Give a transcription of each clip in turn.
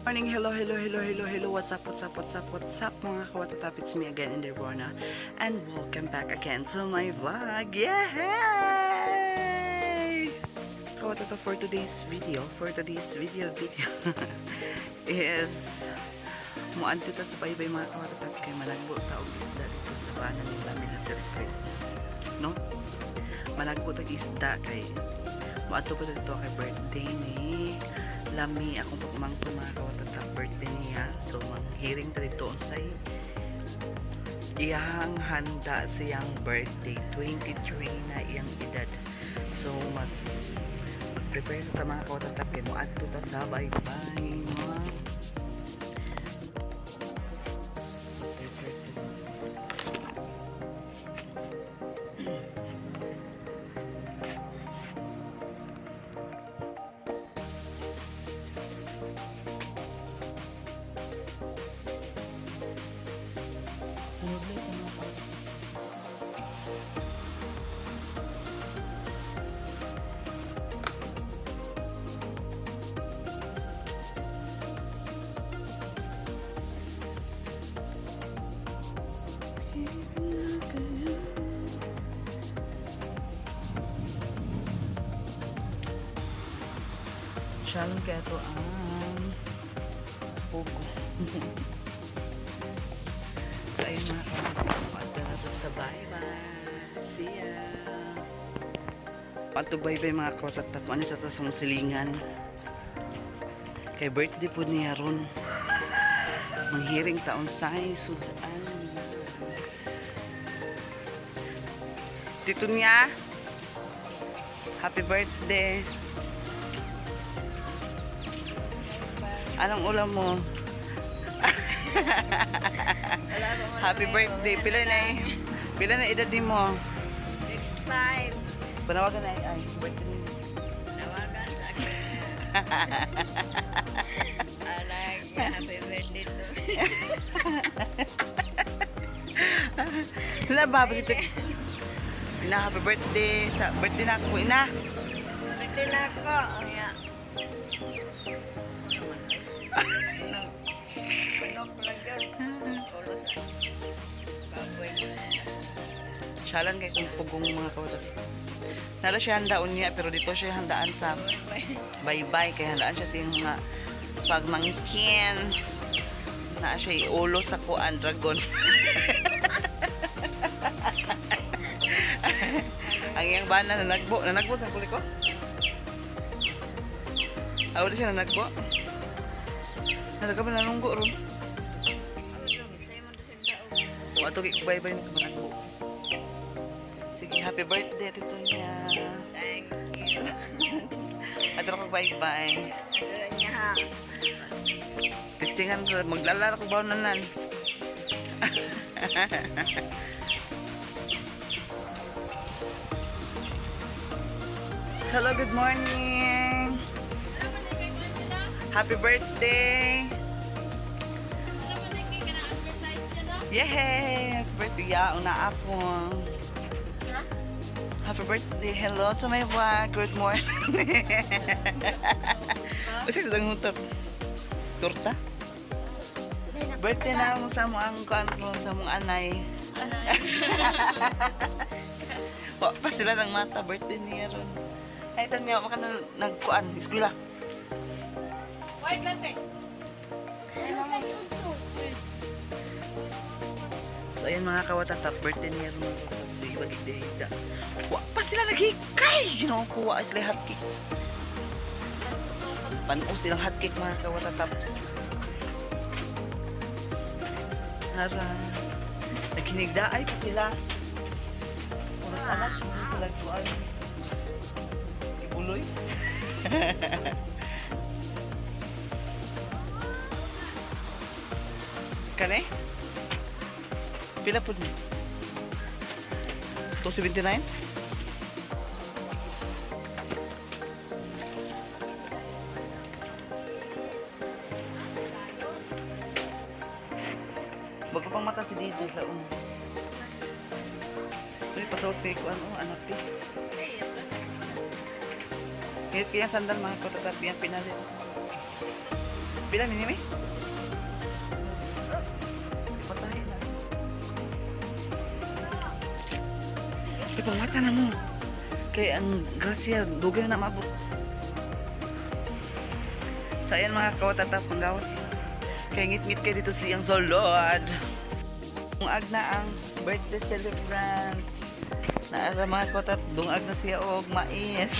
Morning, hello, what's up mga kawatatap, it's me again, Inderborna, and welcome back again to my vlog, yay! Kawatatap, for today's video is, muadto ta sa baybay mga kawatatap, kay malagbo ta og isda dito sa banan ng lamin na celebrate, no? Malagbo ta isda kay, muadto ko dito kay birthday ni Lami, akong pagmangko mga kawatatap, birthday niya. So manghiring ta dito unsay iyang handa sa iyang birthday, 23 na iyang edad. So mag-prepare sa mga kawatatap, kay muadto ta sa baybay mga siyang keto ang pugo. So ayun mga kawatatap, na sa bye-bye. See ya! Bye-bye mga kawatatap. Ano sa tas mong silingan? Kay birthday po niya ron. Manghiring taon say sudan. Tito niya, happy birthday! Anong ulam mo? Happy birthday. Pila na edad din mo? 65. Panawagan na ay birthday niyo. Nawagan sa akin. Alag, happy birthday to me. Wala ba? Ina, happy birthday. Sa birthday na ako, ina. Birthday na ako. Kaya. Ano pala yun? Ulos. Baboy. Siyalan kay kung pugong mga kawatat. Nala siya handaon niya, pero dito siya handaan sa bye-bye. Kaya handaan siya sa mga pagmangkin. Na siya iulo sa kuan dragon. Ang iyang bana nanagbo sa kuliko. Awala siya nanagbo. Nalaga ba nanunggo ron? Wato bye-bye ni managbo. Sige, happy birthday tito niya. Thank you. Ato ko bye-bye. Niya. Testingan ko, maglalaro ko ba nanan? Hello, good morning. Happy birthday. Yay! Happy birthday. Yaon na ako. Happy birthday. Hello to my vlog. Good morning. Kasi sadang mutok. Torta? Birthday na mo sa mga sa mga anay. Pa sila ng mata. Birthday niya ron. Ay, ito niya. Maka na nagkuan. Eskwela. White klase. So, ayan mga kawatatap. Birthday niya ron. So, iba gigda-higda. Wa pa sila naghikay. Kuha sila hotcake. Panuo silang hotcake mga kawatatap. Hara. Naghinigdaay pa sila. Urat anak. Sila kuan. Ibuloy. Kane? Pila po niyo? 279? Bago pang mata si Didi sa una. Uy, pasote ko ano, anak ti. Hit kaya sandal mga katatap yan pinalit. Pila ni May? Patayin na. Ipang mata na mo. Kaya ang grasya, dugay na mabot. So ayan mga kawatatap, panggawas. Kaya ngit-ngit kayo dito siyang solod. Dungag na ang birthday celebrant. Naara mga kawatat, dungag na siya og mais.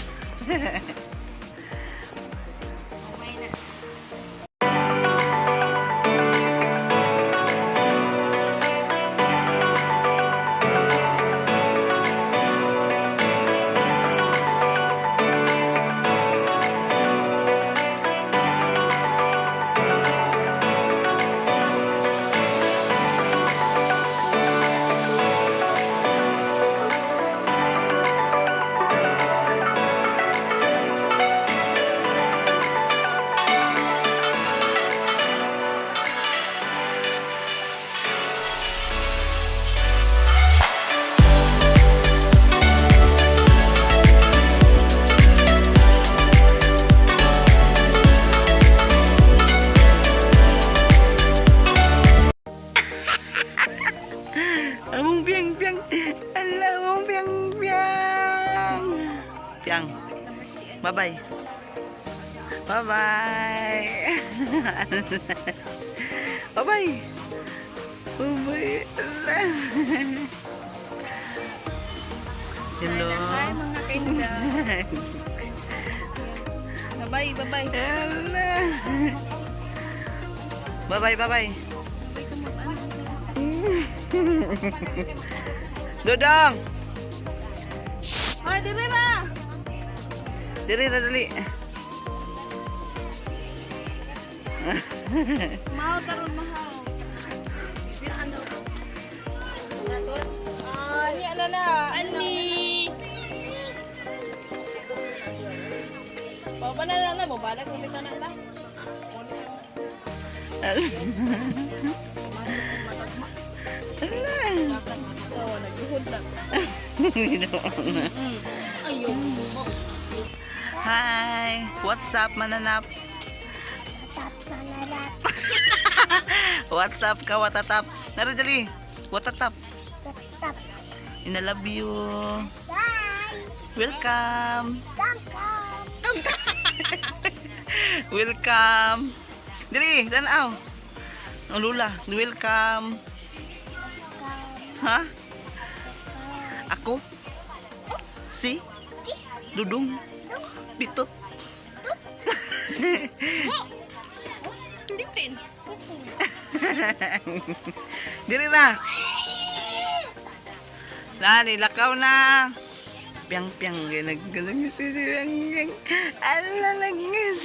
Umay na. Among piang. Ala, among piang. Piang. Bye-bye. Bye-bye. Bye-bye. Bye-bye. Ala. Hello. Hi mga kainda. Bye-bye, bye-bye. Ala. Bye-bye. Dodong. Ay, dili na! Dali. Mahal karon mahal. Ani ano na? Ani. Baba na lang mo balik mo na lang. So, nagsuhod lang. Ayun. Hi, what's up mananap? What's up ka watatap? Naradali, watatap. I love you. Welcome. Welcome. Dili, tanaw. Ang lula, welcome. Ha? Ako? Si? Dudong? Bitot? Bitin. Dili na. Lani, lakaw na. Piang. Ganag. Ala, nagngis.